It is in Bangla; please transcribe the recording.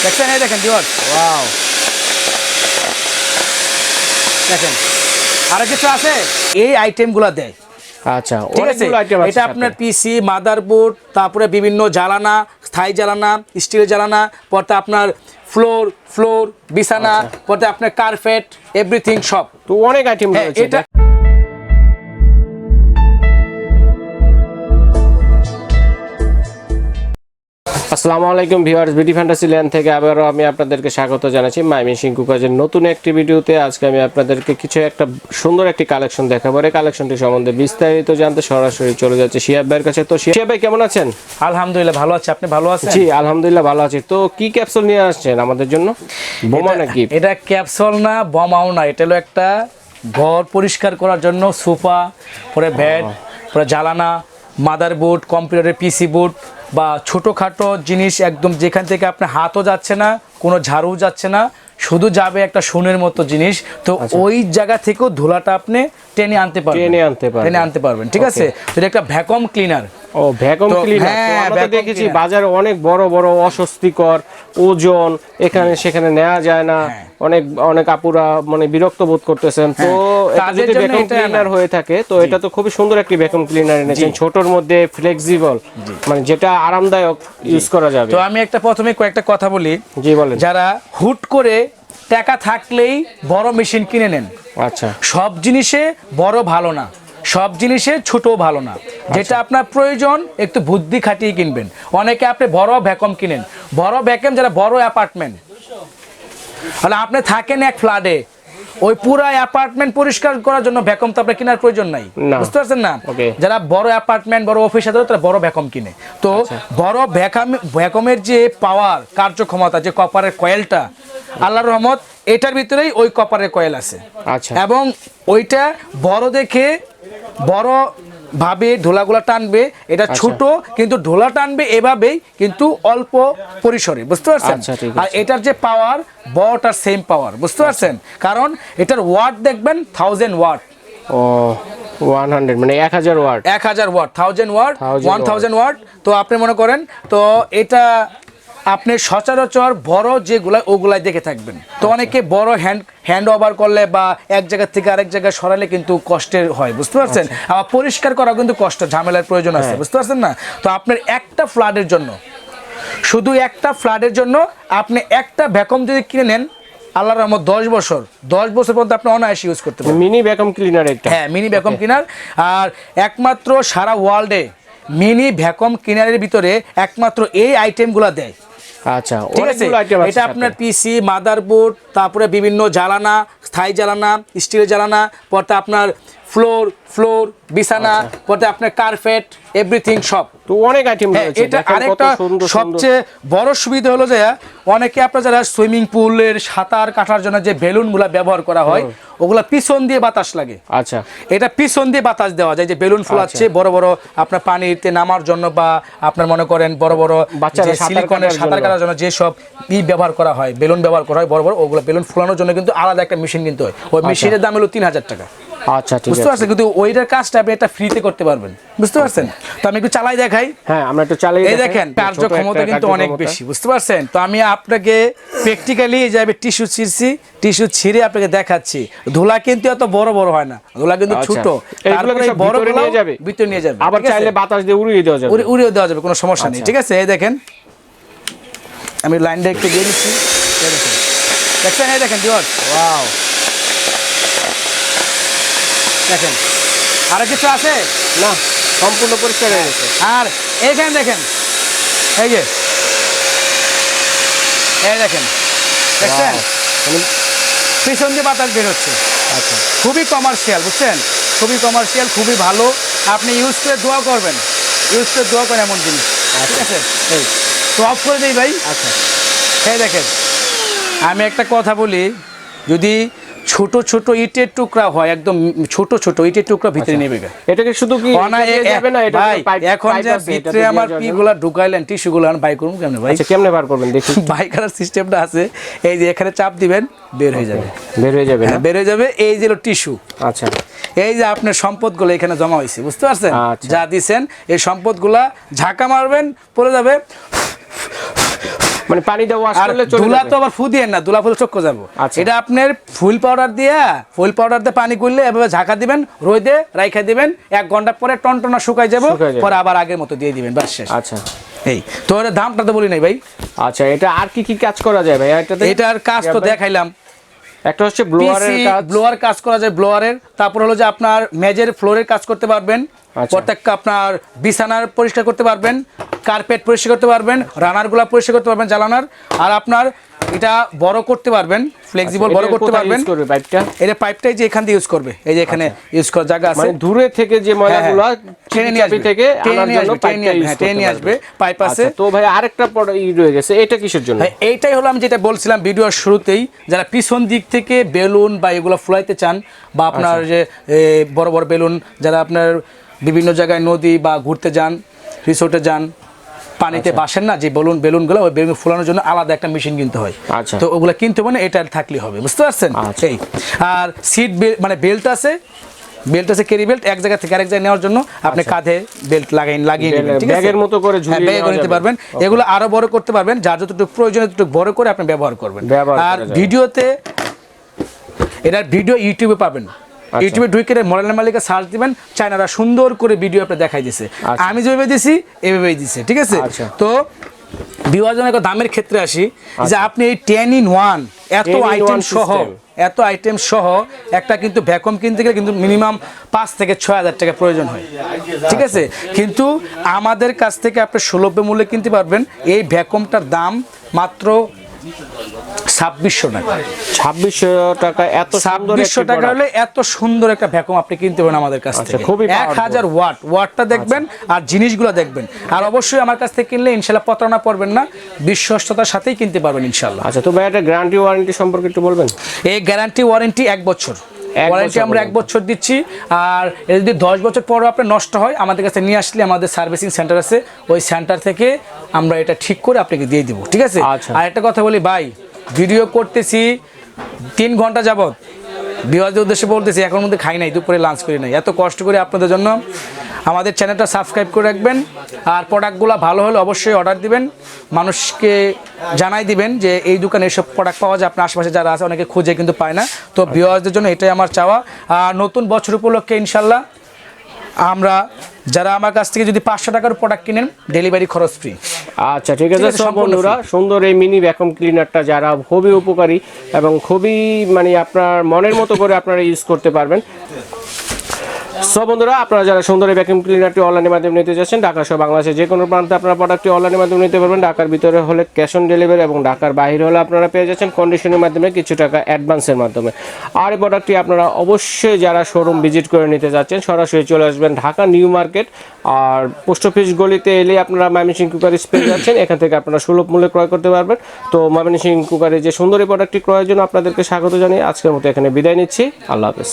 দেখছেন, এই দেখেন ভিউয়ার্স, ওয়াও দেখেন। আর কিছু আছে এই আইটেমগুলো দেয়। আচ্ছা, ঠিক আছে, এটা আপনার পিসি, মাদারবোর্ড, তারপরে বিভিন্ন জ্বালানা, স্থায়ী জ্বালানা, স্টিল জ্বালানা, পরে আপনার ফ্লোর বিছানা, পরে আপনার কার্পেট, এভরিথিং সব। তো অনেক আইটেম রয়েছে। এটা আসসালামু আলাইকুম ভিউয়ার্স, বিডি ফ্যান্টাসিল্যান্ড থেকে আবারও আমি আপনাদেরকে স্বাগত জানাচ্ছি মাইমিশিং কুকাজের নতুন একটি ভিডিওতে। আজকে আমি আপনাদেরকে কিছু একটা সুন্দর একটি কালেকশন দেখাবো। এই কালেকশনটি সম্বন্ধে বিস্তারিত জানতে সরাসরি চলে যাচ্ছে শিহাব ভাইয়ের কাছে। তো শিহাব ভাই কেমন আছেন? আলহামদুলিল্লাহ ভালো আছি, আপনি ভালো আছেন? জি আলহামদুলিল্লাহ ভালো আছি। তো কি ক্যাপসুল নিয়ে আসছেন আমাদের জন্য? বোমা নাকি? এটা ক্যাপসুল না, বোমাও না, এটা হলো একটা ঘর পরিষ্কার করার জন্য সোফা, পরে বেড, পরে জ্বালানা, মাদারবোর্ড, কম্পিউটারের পিসি বোর্ড বা ছোটোখাটো জিনিস, একদম যেখান থেকে আপনার হাতও যাচ্ছে না, কোনো ঝাড়ু যাচ্ছে না, শুধু যাবে একটা শূন্যের মতো জিনিস। তো ওই জায়গা থেকেও ধুলাটা আপনি টেনে আনতে পারবেন। ঠিক আছে, তো এটা একটা ভ্যাকুয়াম ক্লিনার। ও ভ্যাকুয়াম ক্লিনার। আমরা দেখেছি বাজারে অনেক বড় বড় অস্বস্তিকর ওজন, এখানে সেখানে নেওয়া যায় না, অনেক আপুরা মানে বিরক্ত বোধ করতেছেন। তো এটা যদি ভ্যাকুয়াম ক্লিনার হয়ে থাকে, তো এটা তো খুবই সুন্দর একটি ভ্যাকুয়াম ক্লিনার এনেছেন, ছোটর মধ্যে ফ্লেক্সিবল, মানে যেটা আরামদায়ক ইউজ করা যাবে। তো আমি একটা প্রথমে কয়েকটা কথা বলি। জি বলেন। যারা হুট করে টাকা থাকলেই বড় মেশিন কিনে নেন, আচ্ছা, সব জিনিসে বড় ভালো না, সব জিনিসে ছোট ভালো না। যেটা আপনার প্রয়োজন একটু বুদ্ধি খাটিয়ে কিনবেন। অনেকে আপনি বড় ভ্যাকুয়াম কিনেন, বড় ভ্যাকুয়াম যারা বড় অ্যাপার্টমেন্ট, তাহলে আপনি থাকেন এক ফ্ল্যাটে, ওই পুরো অ্যাপার্টমেন্ট পরিষ্কার করার জন্য ভ্যাকুয়াম তো আপনার কেনার প্রয়োজন নাই, বুঝতে পারছেন না? যারা বড় অ্যাপার্টমেন্ট, বড় অফিস আছে, তারা বড় ভ্যাকুয়াম কিনে। তো বড় ভ্যাকুয়ামের যে পাওয়ার, কার্যক্ষমতা, যে কপারের কয়েলটা, আল্লাহর রহমত এটার ভিতরেই ওই কপারের কয়েল আছে। আচ্ছা, এবং ওইটা বড় দেখে বড় ভাবে ঢোলাগুলা টানবে। এটা ছোট কিন্তু ঢোলা টানবে এভাবেই, কিন্তু অল্প পরিসরে, বুঝতে পারছেন? আর এটার যে পাওয়ার, বড়টার সেম পাওয়ার, বুঝতে পারছেন? কারণ এটার ওয়াট দেখবেন 1000 ওয়াট। ও 100 মানে 1000 ওয়াট, 1000 ওয়াট, 1000 ওয়াট, 1000 ওয়াট। তো আপনি মনে করেন, তো এটা আপনি সচরাচর বড় যেগুলা ওগুলাই দেখে থাকবেন। তো অনেকে বড় হ্যান্ড ওভার করলে বা এক জায়গা থেকে আরেক জায়গায় সরালে কিন্তু কষ্টের হয়, বুঝতে পারছেন? আবার পরিষ্কার করা কিন্তু কষ্ট, ঝামেলার প্রয়োজন আছে, বুঝতে পারছেন না? তো আপনার একটা ফ্ল্যাটের জন্য, শুধু একটা ফ্ল্যাটের জন্য আপনি একটা ভ্যাকুয়াম যদি কিনে নেন, আল্লাহর রহমত 10 বছর পর্যন্ত আপনি অনায়াসে ইউজ করতে পারবেন। মিনি ভ্যাকুয়াম ক্লিনার এটা। হ্যাঁ, মিনি ভ্যাকুয়াম ক্লিনার। আর একমাত্র সারা ওয়ার্ল্ডে মিনি ভ্যাকুয়াম ক্লিনারের ভিতরে একমাত্র এই আইটেমগুলো দেয়। আচ্ছা, ঠিক আছে, এটা আপনার পিসি, মাদারবোর্ড, তারপরে বিভিন্ন জ্বালানা, স্থায়ী জ্বালানা, স্টিল জ্বালানা, পরে আপনার ফ্লোর বিছানা, পরে আপনার কার্পেট, এভরিথিং সব। তো অনেক আইটেম রয়েছে। এটা আরেকটা সবচেয়ে বড় সুবিধা হলো যে অনেকে আপনার যারা সুইমিং পুলের সাঁতার কাটার জন্য যে বেলুনগুলো ব্যবহার করা হয়, ওগুলা পিছন দিয়ে বাতাস লাগে। আচ্ছা, এটা পিছন দিয়ে বাতাস দেওয়া যায়, যে বেলুন ফুলাচ্ছে বড় বড় আপনার পানিতে নামার জন্য, বা আপনার মনে করেন বড় বড় বাচ্চারা সিলিকনের সাঁতার কাটার জন্য যে সব ব্যবহার করা হয়, বেলুন ব্যবহার করা হয় বড় বড়, ওগুলো বেলুন ফুলানোর জন্য কিন্তু আলাদা একটা মেশিন কিনতে হয়। ওই মেশিনের দাম হলো 3000 টাকা। আচ্ছা, বুঝতে পারছেন? কিন্তু ওইটার কাজটা আপনি এটা ফ্রিতে করতে পারবেন, বুঝতে পারছেন? তো আমি একটু চালাই দেখাই। হ্যাঁ, আমরা একটু চালাই। এই দেখেন, কার্যক্ষমতা কিন্তু অনেক বেশি, বুঝতে পারছেন? তো আমি আপনাকে প্র্যাকটিক্যালি এই যাবে টিস্যু ছিঁড়ে আপনাকে দেখাচ্ছি। ধুলা কিন্তু এত বড় বড় হয় না, ধুলা কিন্তু ছোট। তারপরে বড়গুলো ভিতরে নিয়ে যাবে, আবার চাইলে বাতাস দিয়ে উড়িয়ে দেওয়া যাবে, কোনো সমস্যা নেই। ঠিক আছে, এই দেখেন, আমি লাইনটা একটু দিয়ে দিচ্ছি। দেখছেন, এই দেখেন ভিউয়ার্স, ওয়াও দেখেন। আর কিছু আছে না, সম্পূর্ণ পরিষ্কার হয়ে গেছে। আর এইখানে দেখেন, এই যে এই দেখেন, দেখছেন পিছন দিয়ে বাতাস বের হচ্ছে। আচ্ছা, খুবই কমার্শিয়াল, বুঝছেন? খুবই কমার্শিয়াল, খুবই ভালো। আপনি ইউজ করে দোয়া করেন এমন জিনিস। ঠিক আছে, এই তো অফ করে দিই ভাই। আচ্ছা, এই দেখেন, আমি একটা কথা বলি, যদি ছোট ছোট ইটের টুকরা হয়, একদম ছোট ছোট ইটের টুকরা ভিতরে নেবে, এটাকে শুধু কি যাবে না? এটা এখন যে ভিতরে আমার পিগুলা ঢুকাইলেন, টিস্যুগুলো বাই করুন কেমনে ভাই? আচ্ছা, কেমনে বার করবেন দেখি। বাই করার সিস্টেমটা আছে, এই যে এখানে চাপ দিবেন, বের হয়ে যাবে। বের হয়ে যাবে। এই যে টিস্যু। আচ্ছা, এই যে আপনার সম্পদগুলো এখানে জমা হয়েছে, বুঝতে পারছেন? যা দিছেন এই সম্পদগুলা ঝাঁকা মারবেন, পড়ে যাবে। মানে পানি দিয়ে ওয়াশ আর করলে চলে ধুলা যাবে। তো আবার ফু দিয়েন না, ধুলা ফুল চক্ক যাবো। আচ্ছা। এটা আপনার ফুল পাউডার দিয়ে পানি করলে এভাবে ঝাঁকা দিবেন, রোদে রাইখা দিবেন, 1 ঘন্টা পরে টনটনা শুকাই যাবো, শুকায় যাবে। পরে আবার আগের মতো দিয়ে দিবেন, বাস শেষ। আচ্ছা এই তো এর দামটা তো বলি নাই ভাই। আচ্ছা, এটা আর কি কি কাজ করা যায় ভাই এটাতে? এটার কাজ তো দেখাইলাম। একটা হচ্ছে ব্লোয়ারের কাজ, ব্লোয়ার কাজ করা যায় ব্লোয়ারের। তারপর হলো যে আপনার মেজের ফ্লোরের কাজ করতে পারবেন, আচ্ছা। প্রত্যেকটা আপনার বিছানার পরিষ্কার করতে পারবেন, কার্পেট পরিষ্কার করতে পারবেন, রানারগুলা পরিষ্কার করতে পারবেন, জ্বালানার। আর আপনার এটা বড় করতে পারবেন, ফ্লেক্সিবল বড় করতে পারবেন। পাইপটা এটা পাইপটাই যে এখান দিয়ে ইউজ করবে, এই যে এখানে ইউজ করার জায়গা আছে, মানে দূরে থেকে যে ময়লাগুলো টেনে নিয়ে আসবে, থেকে আনার জন্য পাইপটা ইউজ করতে টেনে নিয়ে আসবে, পাইপ আছে। তো ভাই আরেকটা রয়ে গেছে, এটা কিসের জন্য? এইটাই হলো আমি যেটা বলছিলাম ভিডিওর শুরুতেই, যারা পিছন দিক থেকে বেলুন বা এগুলো ফুলাইতে চান, বা আপনার যে বড় বড় বেলুন, যারা আপনার বিভিন্ন জায়গায় নদী বা ঘুরতে যান, রিসোর্টে যান, পানিতে বাসেন না, যে বেলুনগুলো, ওই বেলুন ফুলানোর জন্য আলাদা একটা মেশিন কিনতে হয়। আচ্ছা। তো ওগুলো কিনতে মানে এটা থাকলে হবে, বুঝতে পারছেন? এই আর সিট মানে বেল্ট আছে, ক্যারি বেল্ট, এক জায়গা থেকে আরেক জায়গায় নেওয়ার জন্য আপনি কাঁধে বেল্ট লাগিয়ে নেবেন, ঠিক আছে? ব্যাগের মতো করে ঝুলিয়ে ব্যাগে নিতে পারবেন। এগুলো আরো বড় করতে পারবেন, যার যতটুকু প্রয়োজন ততটুকু বড় করে আপনি ব্যবহার করবেন। আর ভিডিওতে, এটার ভিডিও ইউটিউবে পাবেন, ইউটিউবে ঢুকে মডেলের মালিকা সার্চ দিবেন, চায়নারা সুন্দর করে ভিডিও আপনি দেখাই দিছে। আমি যেভাবে দিছি এভাবেই দিছে, ঠিক আছে? তো বিভাজনের দামের ক্ষেত্রে আসি, যে আপনি এই 10 in 1 এত আইটেম সহ একটা কিন্তু ভ্যাকুয়াম কিনতে গেলে কিন্তু মিনিমাম 5 থেকে 6 হাজার টাকা প্রয়োজন হয়, ঠিক আছে? কিন্তু আমাদের কাছ থেকে আপনি সুলভ মূল্যে কিনতে পারবেন। এই ভ্যাকুয়ামটার দাম মাত্র 2600 টাকা। 2600 টাকা, এত সুন্দর 2600 টাকা হলে এত সুন্দর একটা ভ্যাকুয়াম আপনি কিনতে পারেন আমাদের কাছ থেকে। 1000 ওয়াটটা দেখবেন আর জিনিসগুলো দেখবেন। আর অবশ্যই আমার কাছ থেকে কিনলে ইনশাআল্লাহ প্রতারণা করবেন না, বিশ্বস্ততার সাথেই কিনতে পারবেন ইনশাআল্লাহ। আচ্ছা, তো ভাই এটা গ্যারান্টি ওয়ারেন্টি সম্পর্কে একটু বলবেন? এই গ্যারান্টি ওয়ারেন্টি 1 বছর ওয়ারেন্টি আমরা 1 বছর দিচ্ছি। আর যদি 10 বছর পরও আপনার নষ্ট হয়, আমাদের কাছে নিয়ে আসলে আমাদের সার্ভিসিং সেন্টার আছে, ওই সেন্টার থেকে আমরা এটা ঠিক করে আপনাকে দিয়ে দিব, ঠিক আছে? আর একটা কথা বলি ভাই, ভিডিও করতেছি 3 ঘন্টা যাবত, বিবাহের উদ্দেশ্যে বলতেছি, এখন মধ্যে খাই নাই, দুপুরে লাঞ্চ করি নাই, এত কষ্ট করে আপনাদের জন্য। আমাদের চ্যানেলটা সাবস্ক্রাইব করে রাখবেন, আর প্রোডাক্টগুলো ভালো হলে অবশ্যই অর্ডার দিবেন, মানুষকে জানাই দিবেন যে এই দোকানে এসব প্রোডাক্ট পাওয়া যায়। আপনার আশেপাশে যারা আছে অনেকে খুঁজে কিন্তু পায় না, তো ভিউয়ারদের জন্য এটাই আমার চাওয়া। আর নতুন বছর উপলক্ষে ইনশাল্লাহ আমরা, যারা আমার কাছ থেকে যদি 500 টাকার প্রোডাক্ট কিনেন, ডেলিভারি খরচ ফ্রি। আচ্ছা, ঠিক আছে। সব বন্ধুরা, সুন্দর এই মিনি ভ্যাকুয়াম ক্লিনারটা যারা খুবই উপকারী এবং খুবই মানে আপনার মনের মতো করে আপনারা ইউজ করতে পারবেন। সব বন্ধুরা, আপনারা যারা সুন্দর এই ভ্যাকুয়াম ক্লিনারটি অনলাইনের মাধ্যমে নিতে যাচ্ছেন, ঢাকা সহ বাংলাদেশের যে কোনো প্রান্তে আপনারা প্রোডাক্টটি অনলাইনের মাধ্যমে নিতে পারবেন। ঢাকার ভিতরে হলে ক্যাশ অন ডেলিভারি এবং ঢাকার বাইরে হলে আপনারা পেয়ে যাচ্ছেন কন্ডিশনের মাধ্যমে কিছু টাকা অ্যাডভান্সের মাধ্যমে। আর এই প্রোডাক্টটি আপনারা অবশ্যই যারা শোরুম ভিজিট করে নিতে যাচ্ছেন, সরাসরি চলে আসবেন ঢাকা নিউ মার্কেট, আর পোস্ট অফিস গলিতে এলে আপনারা ময়মনসিংহ কুকারিজ পেয়ে যাচ্ছেন, এখান থেকে আপনারা সুলভ মূল্যে ক্রয় করতে পারবেন। তো ময়মনসিংহ কুকারিজ যে সুন্দর এই প্রোডাক্টটি ক্রয়ের জন্য আপনাদেরকে স্বাগত জানিয়ে আজকের মতো এখানে বিদায় নিচ্ছি। আল্লাহ হাফেজ।